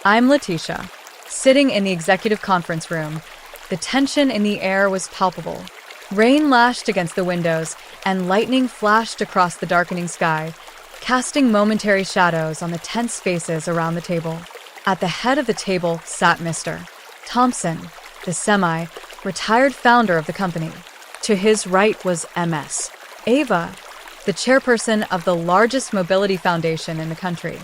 I'm Letitia, sitting in the executive conference room. The tension in the air was palpable. Rain lashed against the windows, and lightning flashed across the darkening sky, casting momentary shadows on the tense faces around the table. At the head of the table sat Mr. Thompson, the semi-retired founder of the company. To his right was MS. Ava, the chairperson of the largest mobility foundation in the country.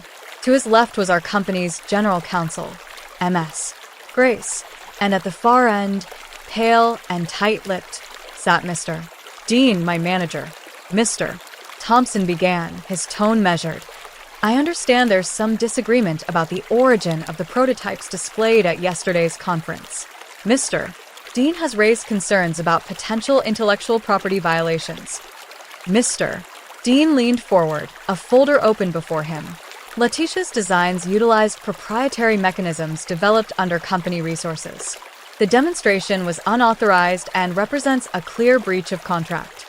To his left was our company's general counsel, MS. Grace, and at the far end, pale and tight-lipped, sat Mr. Dean, my manager. Mr. Thompson began, his tone measured. I understand there's some disagreement about the origin of the prototypes displayed at yesterday's conference. Mr. Dean has raised concerns about potential intellectual property violations. Mr. Dean leaned forward, a folder open before him. Letitia's designs utilized proprietary mechanisms developed under company resources. The demonstration was unauthorized and represents a clear breach of contract.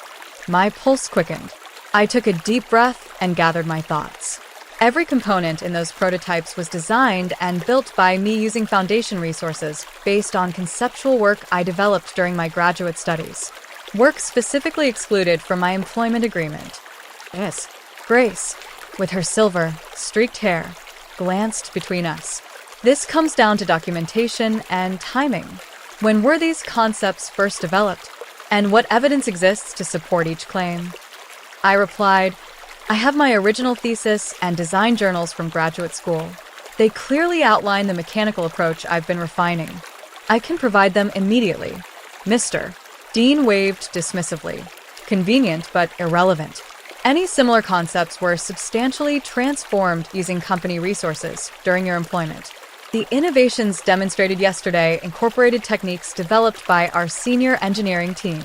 My pulse quickened. I took a deep breath and gathered my thoughts. Every component in those prototypes was designed and built by me using foundation resources based on conceptual work I developed during my graduate studies. Work specifically excluded from my employment agreement. Yes, Grace, with her silver, streaked hair, glanced between us. This comes down to documentation and timing. When were these concepts first developed? And what evidence exists to support each claim? I replied, I have my original thesis and design journals from graduate school. They clearly outline the mechanical approach I've been refining. I can provide them immediately. Mr. Dean waved dismissively. Convenient but irrelevant. Any similar concepts were substantially transformed using company resources during your employment. The innovations demonstrated yesterday incorporated techniques developed by our senior engineering team.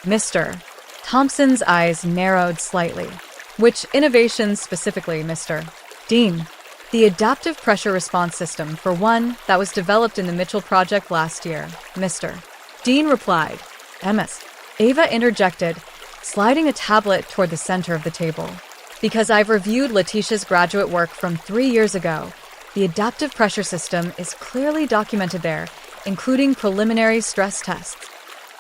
Mr. Thompson's eyes narrowed slightly. Which innovations specifically, Mr. Dean? The adaptive pressure response system, for one, that was developed in the Mitchell project last year, Mr. Dean replied. MS. Ava interjected, sliding a tablet toward the center of the table. Because I've reviewed Letitia's graduate work from 3 years ago, the adaptive pressure system is clearly documented there, including preliminary stress tests.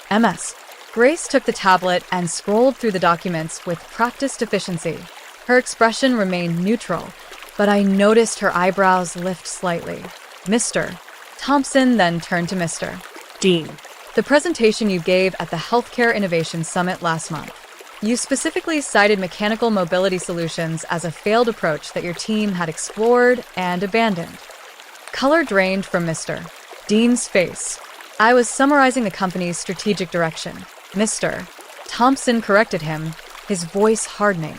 MS. Grace took the tablet and scrolled through the documents with practiced efficiency. Her expression remained neutral, but I noticed her eyebrows lift slightly. Mr. Thompson then turned to Mr. Dean. The presentation you gave at the Healthcare Innovation Summit last month. You specifically cited mechanical mobility solutions as a failed approach that your team had explored and abandoned. Color drained from Mr. Dean's face. I was summarizing the company's strategic direction. Mr. Thompson corrected him, his voice hardening.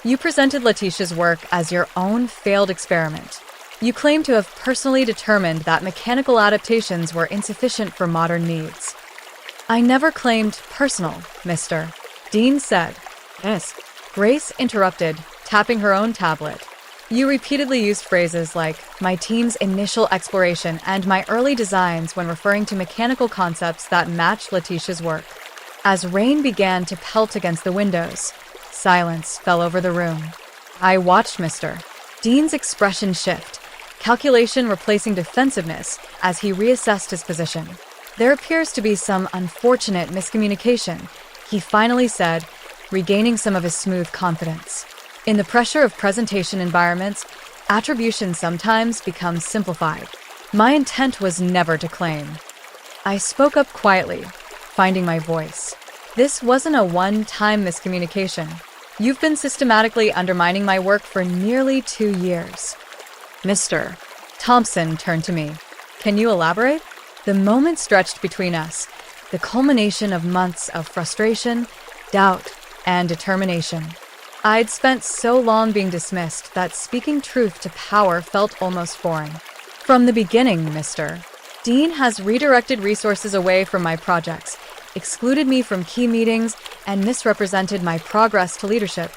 You presented Letitia's work as your own failed experiment. You claim to have personally determined that mechanical adaptations were insufficient for modern needs. I never claimed personal, Mr. Dean said. Yes. Grace interrupted, tapping her own tablet. You repeatedly used phrases like, my team's initial exploration and my early designs when referring to mechanical concepts that match Letitia's work. As rain began to pelt against the windows, silence fell over the room. I watched Mr. Dean's expression shift, calculation replacing defensiveness as he reassessed his position. There appears to be some unfortunate miscommunication, he finally said, regaining some of his smooth confidence. In the pressure of presentation environments, attribution sometimes becomes simplified. My intent was never to claim. I spoke up quietly, finding my voice. This wasn't a one-time miscommunication. You've been systematically undermining my work for nearly 2 years. Mr. Thompson turned to me. Can you elaborate? The moment stretched between us, the culmination of months of frustration, doubt, and determination. I'd spent so long being dismissed that speaking truth to power felt almost foreign. From the beginning, Mr. Dean has redirected resources away from my projects, excluded me from key meetings, and misrepresented my progress to leadership.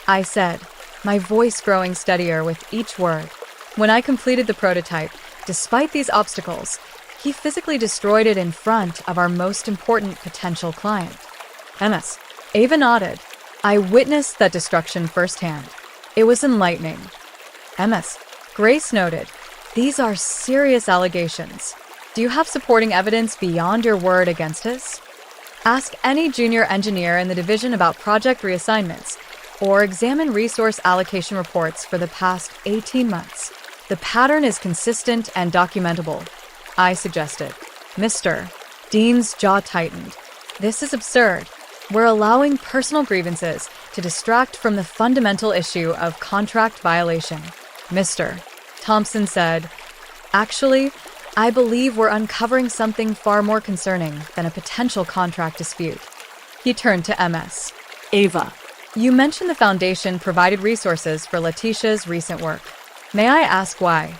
I said, my voice growing steadier with each word. When I completed the prototype, despite these obstacles, he physically destroyed it in front of our most important potential client. MS. Ava nodded. I witnessed that destruction firsthand. It was enlightening. MS. Grace noted. These are serious allegations. Do you have supporting evidence beyond your word against his? Ask any junior engineer in the division about project reassignments, or examine resource allocation reports for the past 18 months. The pattern is consistent and documentable, I suggested. Mr. Dean's jaw tightened. This is absurd. We're allowing personal grievances to distract from the fundamental issue of contract violation. Mr. Thompson said, "Actually, I believe we're uncovering something far more concerning than a potential contract dispute." He turned to MS. Ava, You mentioned the Foundation provided resources for Letitia's recent work. May I ask why?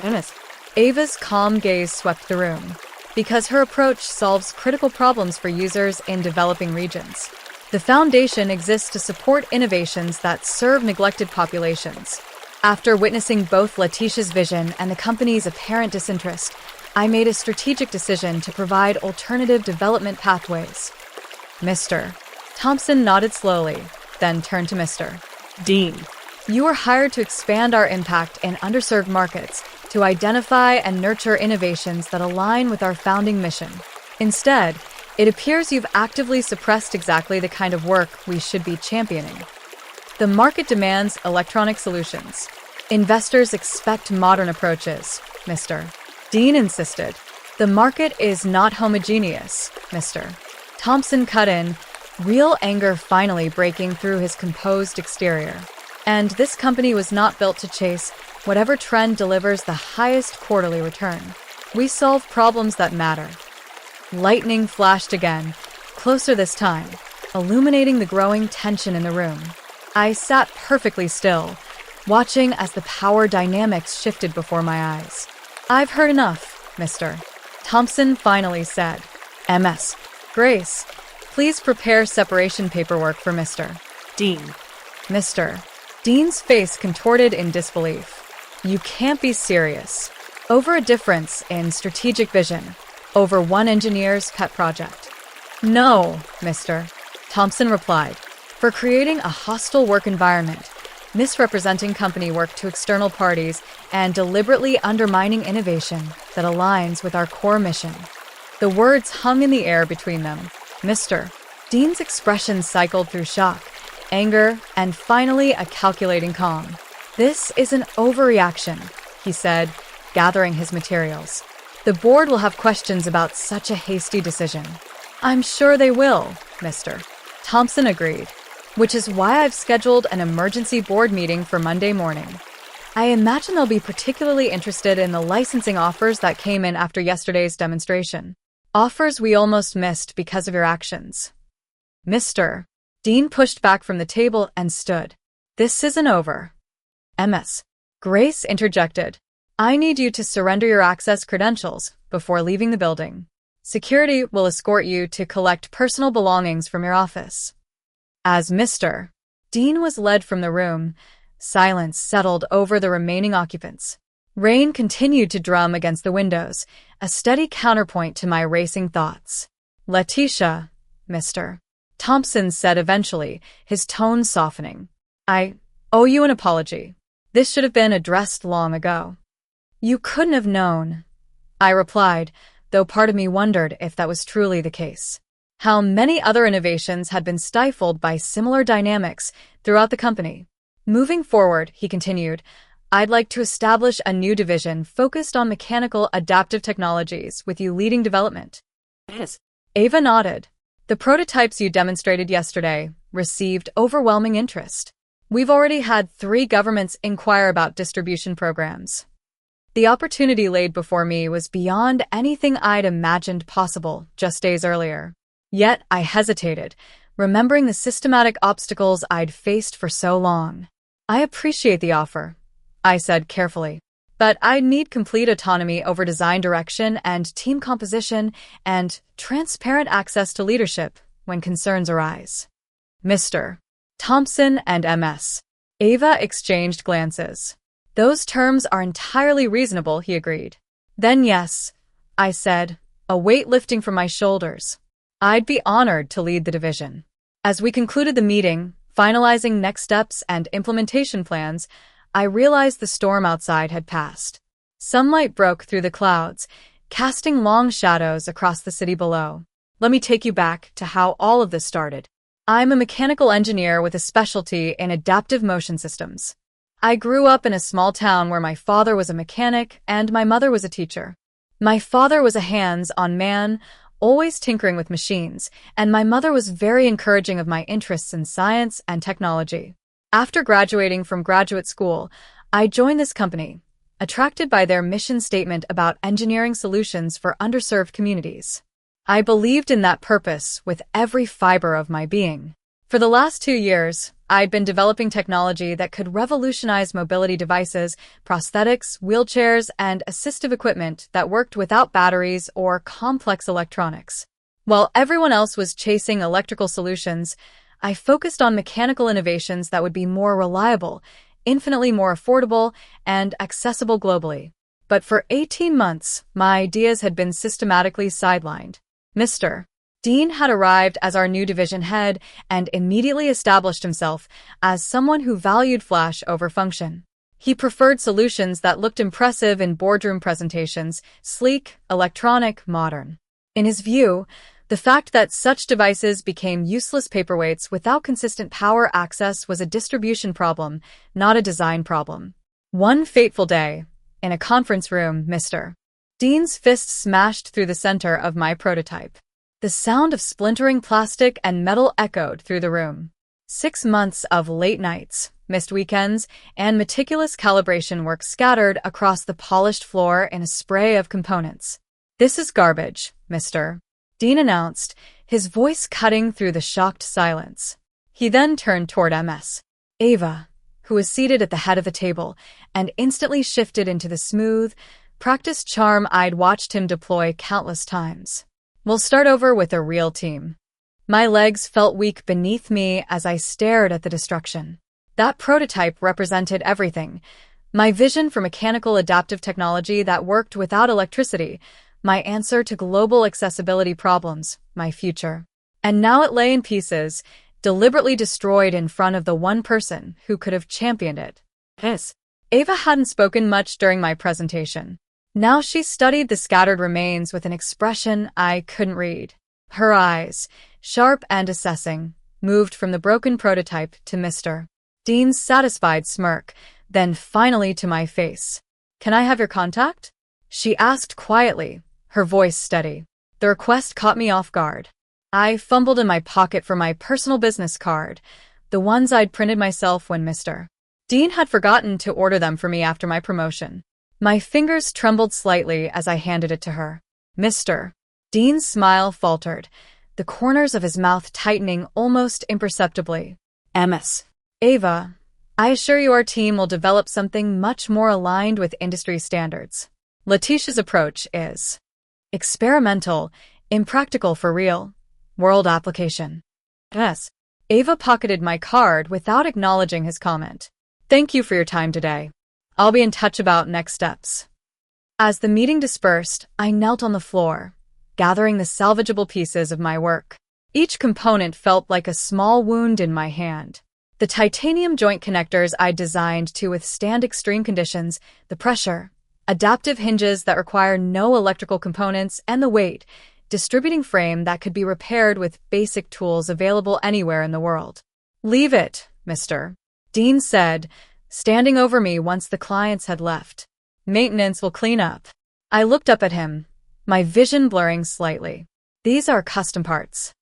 MS. Ava's calm gaze swept the room. Because her approach solves critical problems for users in developing regions. The Foundation exists to support innovations that serve neglected populations. After witnessing both Letitia's vision and the company's apparent disinterest, I made a strategic decision to provide alternative development pathways. Mr. Thompson nodded slowly, then turned to Mr. Dean, You were hired to expand our impact in underserved markets, to identify and nurture innovations that align with our founding mission. Instead, it appears you've actively suppressed exactly the kind of work we should be championing. The market demands electronic solutions. Investors expect modern approaches, Mr. Dean insisted. The market is not homogeneous, Mr. Thompson cut in, real anger finally breaking through his composed exterior. And this company was not built to chase whatever trend delivers the highest quarterly return. We solve problems that matter. Lightning flashed again, closer this time, illuminating the growing tension in the room. I sat perfectly still, watching as the power dynamics shifted before my eyes. I've heard enough, Mr. Thompson finally said. MS. Grace, please prepare separation paperwork for Mr. Dean, Mr. Dean's face contorted in disbelief. You can't be serious. Over a difference in strategic vision, over one engineer's pet project. No, Mr. Thompson replied. For creating a hostile work environment, misrepresenting company work to external parties, and deliberately undermining innovation that aligns with our core mission. The words hung in the air between them. Mr. Dean's expression cycled through shock, anger, and finally a calculating calm. This is an overreaction, he said, gathering his materials. The board will have questions about such a hasty decision. I'm sure they will, Mr. Thompson agreed, which is why I've scheduled an emergency board meeting for Monday morning. I imagine they'll be particularly interested in the licensing offers that came in after yesterday's demonstration. Offers we almost missed because of your actions. Mr. Dean pushed back from the table and stood. This isn't over. MS. Grace interjected. I need you to surrender your access credentials before leaving the building. Security will escort you to collect personal belongings from your office. As Mr. Dean was led from the room, silence settled over the remaining occupants. Rain continued to drum against the windows, a steady counterpoint to my racing thoughts. Letitia, Mr. Thompson said eventually, his tone softening. I owe you an apology. This should have been addressed long ago. You couldn't have known, I replied, though part of me wondered if that was truly the case. How many other innovations had been stifled by similar dynamics throughout the company. Moving forward, he continued, I'd like to establish a new division focused on mechanical adaptive technologies with you leading development. Yes. Ava nodded. The prototypes you demonstrated yesterday received overwhelming interest. We've already had 3 governments inquire about distribution programs. The opportunity laid before me was beyond anything I'd imagined possible just days earlier. Yet I hesitated, remembering the systematic obstacles I'd faced for so long. I appreciate the offer, I said carefully, but I need complete autonomy over design direction and team composition and transparent access to leadership when concerns arise. Mr. Thompson and MS. Ava exchanged glances. Those terms are entirely reasonable, he agreed. Then yes, I said, a weight lifting from my shoulders. I'd be honored to lead the division. As we concluded the meeting, finalizing next steps and implementation plans, I realized the storm outside had passed. Sunlight broke through the clouds, casting long shadows across the city below. Let me take you back to how all of this started. I'm a mechanical engineer with a specialty in adaptive motion systems. I grew up in a small town where my father was a mechanic and my mother was a teacher. My father was a hands-on man, always tinkering with machines, and my mother was very encouraging of my interests in science and technology. After graduating from graduate school, I joined this company, attracted by their mission statement about engineering solutions for underserved communities. I believed in that purpose with every fiber of my being. For the last 2 years, I'd been developing technology that could revolutionize mobility devices, prosthetics, wheelchairs, and assistive equipment that worked without batteries or complex electronics. While everyone else was chasing electrical solutions, I focused on mechanical innovations that would be more reliable, infinitely more affordable, and accessible globally. But for 18 months, my ideas had been systematically sidelined. Mr. Dean had arrived as our new division head and immediately established himself as someone who valued flash over function. He preferred solutions that looked impressive in boardroom presentations, sleek, electronic, modern. In his view, the fact that such devices became useless paperweights without consistent power access was a distribution problem, not a design problem. One fateful day, in a conference room, Mr. Dean's fist smashed through the center of my prototype. The sound of splintering plastic and metal echoed through the room. 6 months of late nights, missed weekends, and meticulous calibration work scattered across the polished floor in a spray of components. "This is garbage, Mr. Dean announced, his voice cutting through the shocked silence. He then turned toward Ms. Ava, who was seated at the head of the table, and instantly shifted into the smooth, practiced charm I'd watched him deploy countless times. "We'll start over with a real team." My legs felt weak beneath me as I stared at the destruction. That prototype represented everything. My vision for mechanical adaptive technology that worked without electricity, my answer to global accessibility problems, my future. And now it lay in pieces, deliberately destroyed in front of the one person who could have championed it. Ms. Ava hadn't spoken much during my presentation. Now she studied the scattered remains with an expression I couldn't read. Her eyes, sharp and assessing, moved from the broken prototype to Mr. Dean's satisfied smirk, then finally to my face. "Can I have your contact?" she asked quietly, her voice steady. The request caught me off guard. I fumbled in my pocket for my personal business card, the ones I'd printed myself when Mr. Dean had forgotten to order them for me after my promotion. My fingers trembled slightly as I handed it to her. Mr. Dean's smile faltered, the corners of his mouth tightening almost imperceptibly. "Ms. Ava, I assure you our team will develop something much more aligned with industry standards. Letitia's approach is experimental, impractical for real world application." Ms. Ava pocketed my card without acknowledging his comment. "Thank you for your time today. I'll be in touch about next steps." As the meeting dispersed, I knelt on the floor, gathering the salvageable pieces of my work. Each component felt like a small wound in my hand. The titanium joint connectors I designed to withstand extreme conditions, the pressure, adaptive hinges that require no electrical components, and the weight, distributing frame that could be repaired with basic tools available anywhere in the world. "Leave it, Mr. Dean said, standing over me once the clients had left. "Maintenance will clean up." I looked up at him, my vision blurring slightly. "These are custom parts."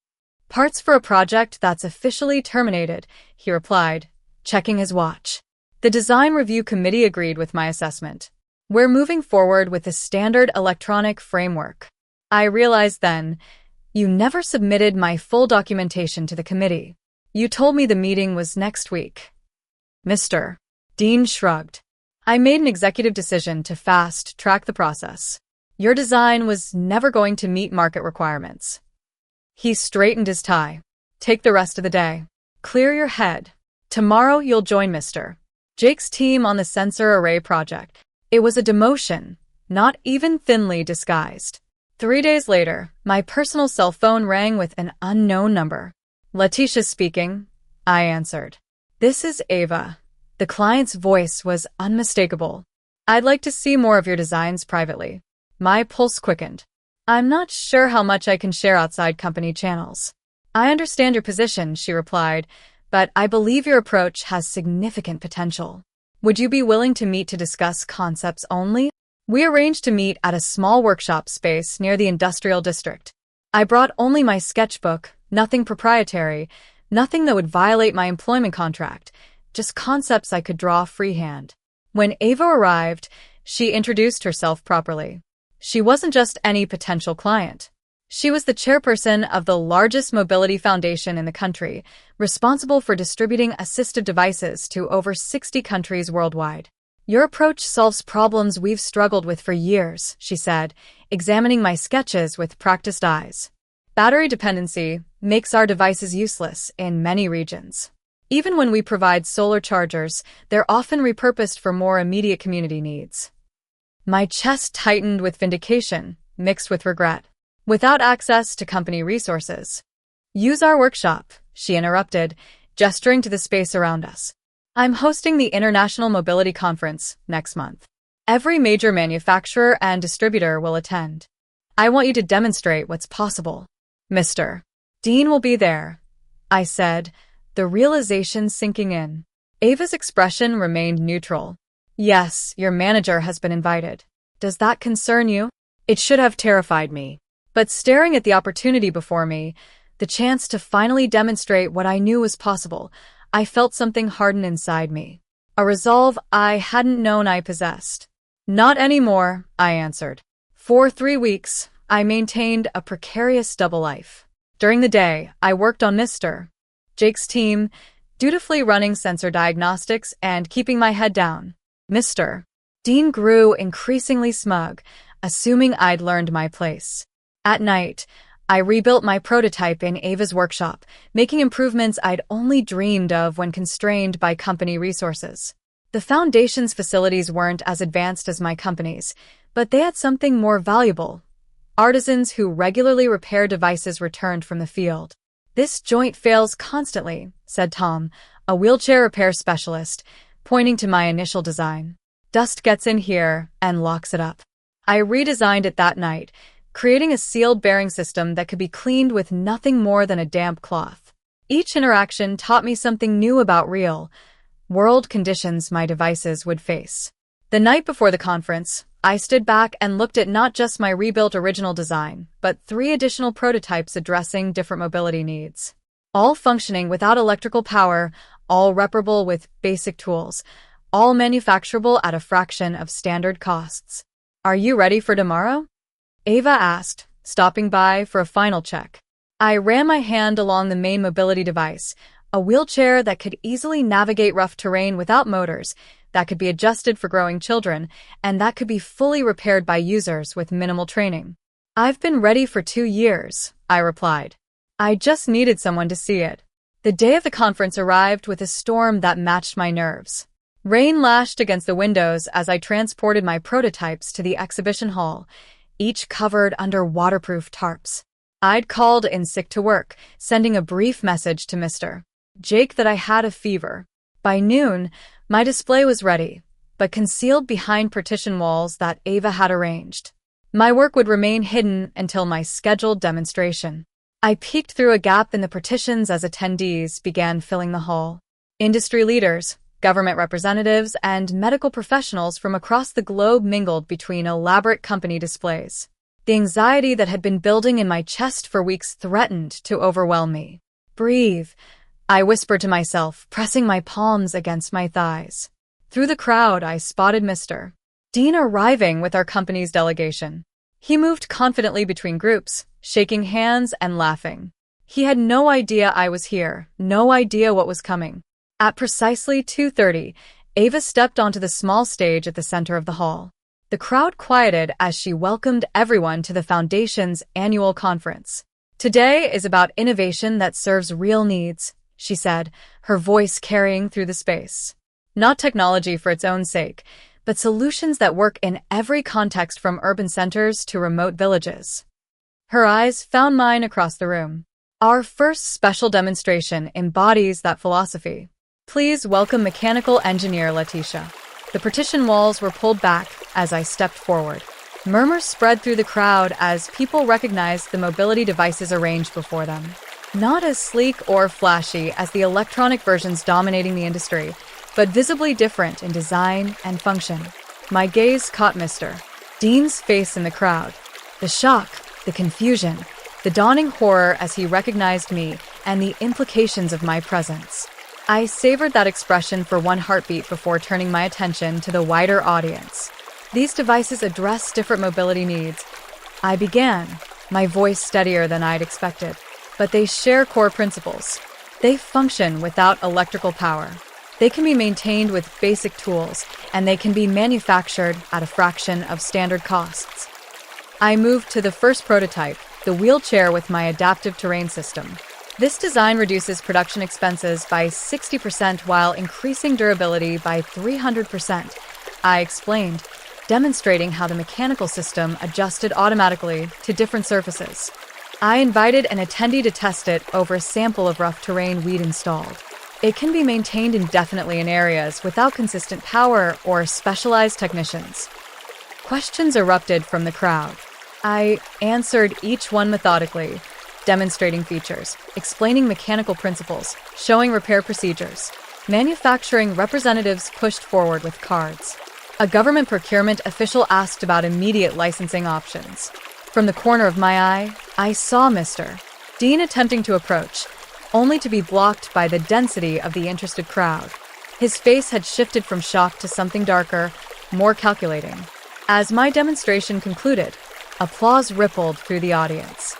"Parts for a project that's officially terminated," he replied, checking his watch. The design review committee agreed with my assessment. "We're moving forward with the standard electronic framework." I realized then, you never submitted my full documentation to the committee. You told me the meeting was next week. Mr. Dean shrugged. "I made an executive decision to fast-track the process. Your design was never going to meet market requirements." He straightened his tie. "Take the rest of the day. Clear your head. Tomorrow you'll join Mr. Jake's team on the sensor array project." It was a demotion, not even thinly disguised. 3 days later, my personal cell phone rang with an unknown number. "Letitia speaking," I answered. "This is Ava." The client's voice was unmistakable. I'd like to see more of your designs privately. My pulse quickened. I'm not sure how much I can share outside company channels. I understand your position, she replied, but I believe your approach has significant potential. Would you be willing to meet to discuss concepts only? We arranged to meet at a small workshop space near the industrial district. I brought only my sketchbook, nothing proprietary, nothing that would violate my employment contract, just concepts I could draw freehand. When Ava arrived, she introduced herself properly. She wasn't just any potential client. She was the chairperson of the largest mobility foundation in the country, responsible for distributing assistive devices to over 60 countries worldwide. Your approach solves problems we've struggled with for years, she said, examining my sketches with practiced eyes. Battery dependency makes our devices useless in many regions. Even when we provide solar chargers, they're often repurposed for more immediate community needs. My chest tightened with vindication, mixed with regret. Without access to company resources. Use our workshop, she interrupted, gesturing to the space around us. I'm hosting the International Mobility Conference next month. Every major manufacturer and distributor will attend. I want you to demonstrate what's possible. Mr. Dean will be there, I said, the realization sinking in. Ava's expression remained neutral. Yes, your manager has been invited. Does that concern you? It should have terrified me. But staring at the opportunity before me, the chance to finally demonstrate what I knew was possible, I felt something harden inside me. A resolve I hadn't known I possessed. Not anymore, I answered. For 3 weeks, I maintained a precarious double life. During the day, I worked on Mr. Jake's team, dutifully running sensor diagnostics and keeping my head down. Mr. Dean grew increasingly smug, assuming I'd learned my place. At night, I rebuilt my prototype in Ava's workshop, making improvements I'd only dreamed of when constrained by company resources. The Foundation's facilities weren't as advanced as my company's, but they had something more valuable. Artisans who regularly repair devices returned from the field. This joint fails constantly, said Tom, a wheelchair repair specialist, pointing to my initial design. Dust gets in here and locks it up. I redesigned it that night, creating a sealed bearing system that could be cleaned with nothing more than a damp cloth. Each interaction taught me something new about real-world conditions my devices would face. The night before the conference, I stood back and looked at not just my rebuilt original design, but 3 additional prototypes addressing different mobility needs. All functioning without electrical power, all reparable with basic tools, all manufacturable at a fraction of standard costs. Are you ready for tomorrow? Ava asked, stopping by for a final check. I ran my hand along the main mobility device, a wheelchair that could easily navigate rough terrain without motors, that could be adjusted for growing children, and that could be fully repaired by users with minimal training. I've been ready for 2 years, I replied. I just needed someone to see it. The day of the conference arrived with a storm that matched my nerves. Rain lashed against the windows as I transported my prototypes to the exhibition hall, each covered under waterproof tarps. I'd called in sick to work, sending a brief message to Mr. Jake that I had a fever. By noon, my display was ready, but concealed behind partition walls that Ava had arranged. My work would remain hidden until my scheduled demonstration. I peeked through a gap in the partitions as attendees began filling the hall. Industry leaders, government representatives, and medical professionals from across the globe mingled between elaborate company displays. The anxiety that had been building in my chest for weeks threatened to overwhelm me. Breathe, I whispered to myself, pressing my palms against my thighs. Through the crowd, I spotted Mr. Dean arriving with our company's delegation. He moved confidently between groups, shaking hands and laughing. He had no idea I was here, no idea what was coming. At precisely 2:30, Ava stepped onto the small stage at the center of the hall. The crowd quieted as she welcomed everyone to the Foundation's annual conference. Today is about innovation that serves real needs, she said, her voice carrying through the space. Not technology for its own sake, but solutions that work in every context from urban centers to remote villages. Her eyes found mine across the room. Our first special demonstration embodies that philosophy. Please welcome mechanical engineer Letitia. The partition walls were pulled back as I stepped forward. Murmurs spread through the crowd as people recognized the mobility devices arranged before them. Not as sleek or flashy as the electronic versions dominating the industry, but visibly different in design and function. My gaze caught Mr. Dean's face in the crowd. The shock, the confusion, the dawning horror as he recognized me, and the implications of my presence. I savored that expression for one heartbeat before turning my attention to the wider audience. These devices address different mobility needs. I began, my voice steadier than I'd expected. But they share core principles. They function without electrical power. They can be maintained with basic tools, and they can be manufactured at a fraction of standard costs. I moved to the first prototype, the wheelchair with my adaptive terrain system. This design reduces production expenses by 60% while increasing durability by 300%. I explained, demonstrating how the mechanical system adjusted automatically to different surfaces. I invited an attendee to test it over a sample of rough terrain we'd installed. It can be maintained indefinitely in areas without consistent power or specialized technicians. Questions erupted from the crowd. I answered each one methodically, demonstrating features, explaining mechanical principles, showing repair procedures. Manufacturing representatives pushed forward with cards. A government procurement official asked about immediate licensing options. From the corner of my eye, I saw Mr. Dean attempting to approach, only to be blocked by the density of the interested crowd. His face had shifted from shock to something darker, more calculating. As my demonstration concluded, applause rippled through the audience.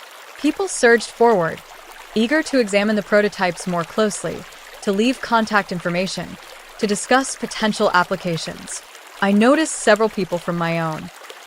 People surged forward, eager to examine the prototypes more closely, to leave contact information, to discuss potential applications. I noticed several people from my own